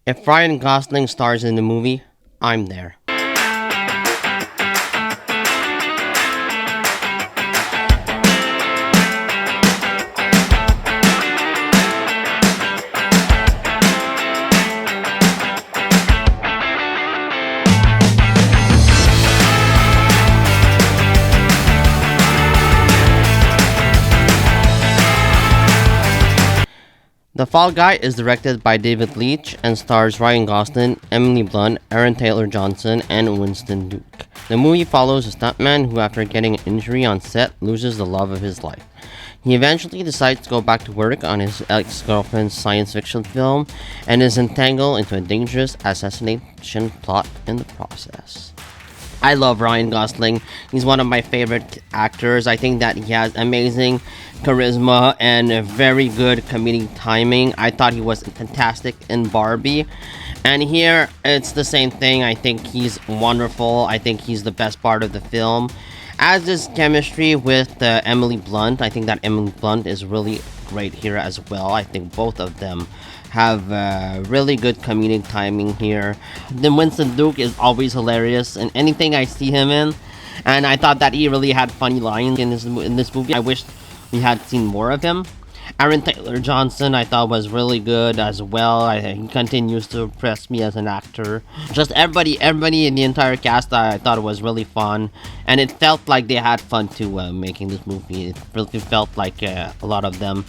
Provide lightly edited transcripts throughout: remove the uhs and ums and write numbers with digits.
If Ryan Gosling stars in the movie, I'm there. The Fall Guy is directed by David Lietch and stars Ryan Gosling, Emily Blunt, Aaron Taylor Johnson, and Winston Duke. The movie follows a stuntman who, after getting an injury on set, loses the love of his life. He eventually decides to go back to work on his ex-girlfriend's science fiction film and is entangled into a dangerous assassination plot in the process. I love Ryan Gosling. He's one of my favorite actors. I think that he has amazing charisma and a very good comedic timing. I thought he was fantastic in Barbie. And here, it's the same thing. I think he's wonderful. I think he's the best part of the film. As is chemistry with Emily Blunt. I think that Emily Blunt is really great here as well. I think both of them have really good comedic timing here. Then Winston Duke is always hilarious in anything I see him in, and I thought that he really had funny lines in this movie. I wish we had seen more of him. Aaron Taylor Johnson I thought was really good as well. He continues to impress me as an actor. Just everybody in the entire cast I thought it was really fun, and it felt like they had fun too making this movie. It really felt like a lot of them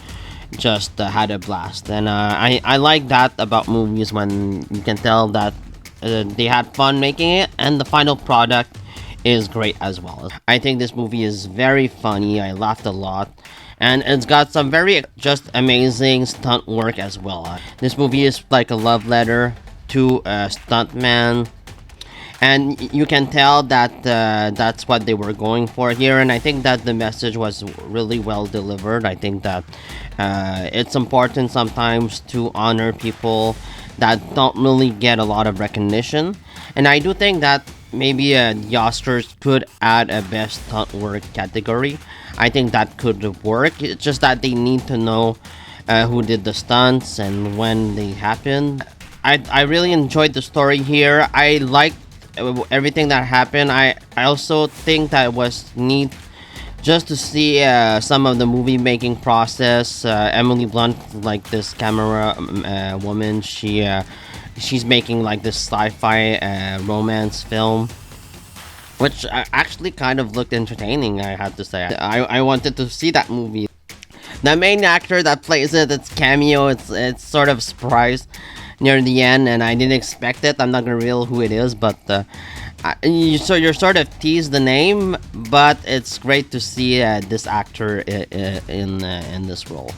just had a blast, and I like that about movies, when you can tell that they had fun making it and the final product is great as well. I think this movie is very funny. I laughed a lot, and it's got some very just amazing stunt work as well. This movie is like a love letter to a stuntman, and you can tell that that's what they were going for here, and I think that the message was really well delivered. I think that it's important sometimes to honor people that don't really get a lot of recognition, and I do think that maybe the Oscars could add a best stunt work category. I think that could work. It's just that they need to know who did the stunts and when they happened. I really enjoyed the story here. I liked everything that happened. I also think that it was neat just to see some of the movie making process. Emily Blunt, like this camera woman, she's making like this sci-fi romance film, which actually kind of looked entertaining, I have to say. I wanted to see that movie. The main actor that plays it, it's cameo. It's sort of surprise near the end, and I didn't expect it. I'm not gonna reveal who it is, but you're sort of teased the name, but it's great to see this actor in this role.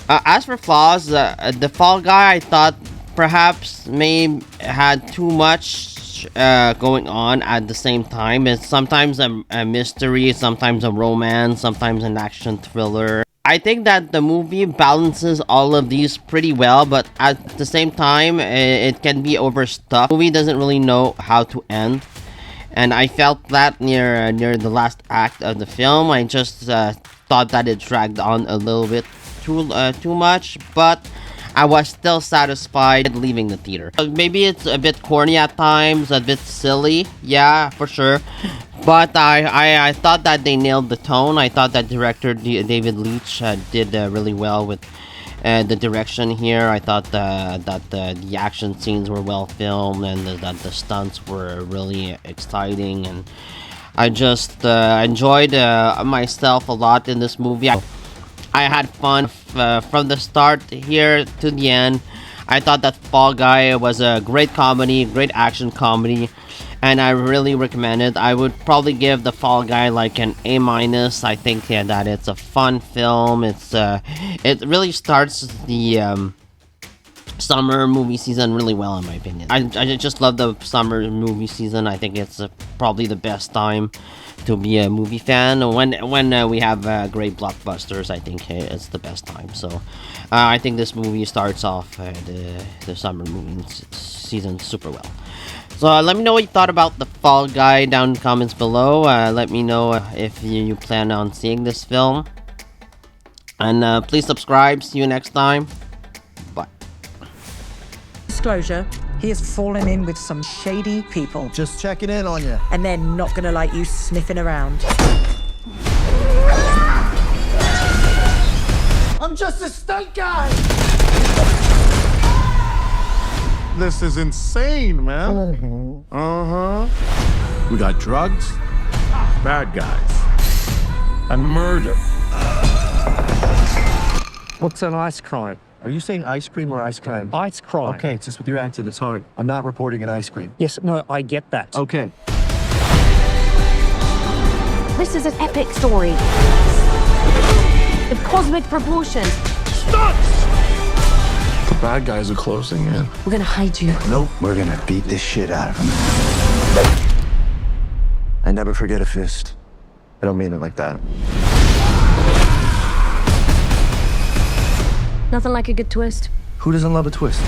As for flaws, the Fall Guy, I thought perhaps may had too much going on at the same time. It's sometimes a mystery, sometimes a romance, sometimes an action thriller. I think that the movie balances all of these pretty well, but at the same time, it can be overstuffed. The movie doesn't really know how to end, and I felt that near the last act of the film. I just thought that it dragged on a little bit too much, but I was still satisfied leaving the theater. Maybe it's a bit corny at times, a bit silly, yeah, for sure. But I thought that they nailed the tone. I thought that director David Lietch did really well with the direction here. I thought that the action scenes were well filmed, and that the stunts were really exciting. And I just enjoyed myself a lot in this movie. I had fun from the start here to the end. I thought that Fall Guy was a great comedy, great action comedy, and I really recommend it. I would probably give the Fall Guy like an A minus. I think that it's a fun film. It really starts the summer movie season really well, in my opinion. I just love the summer movie season. I think it's probably the best time to be a movie fan. When we have great blockbusters, I think it's the best time. So I think this movie starts off the summer movie season super well. So let me know what you thought about the Fall Guy down in the comments below. Let me know if you plan on seeing this film, and please subscribe. See you next time. Bye. disclosure, he has fallen in with some shady people. Just checking in on you. And they're not gonna like you sniffing around. I'm just a stunt guy! This is insane, man. Uh-huh. We got drugs, bad guys, and murder. What's an ice crime? Are you saying ice cream or ice crime? Ice crime. Okay, it's just with your accent, it's hard. I'm not reporting an ice cream. Yes, no, I get that. Okay. This is an epic story. Of cosmic proportions. The bad guys are closing in. We're gonna hide you. Nope, we're gonna beat this shit out of him. I never forget a fist. I don't mean it like that. Nothing like a good twist. Who doesn't love a twist?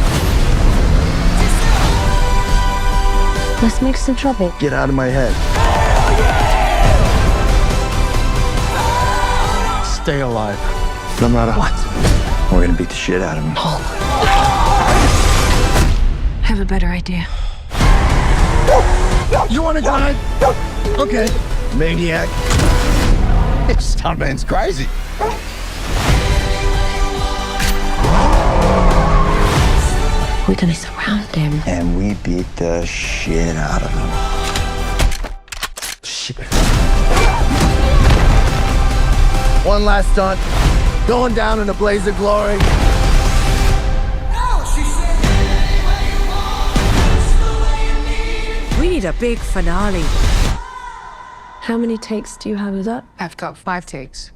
Let's make some trouble. Get out of my head. Stay alive. No matter what. We're gonna beat the shit out of him. I have a better idea. You wanna die? Okay. Maniac. This stuntman's crazy. We're gonna surround him. And we beat the shit out of him. Shit. One last stunt. Going down in a blaze of glory. We need a big finale. How many takes do you have of that? I've got 5 takes.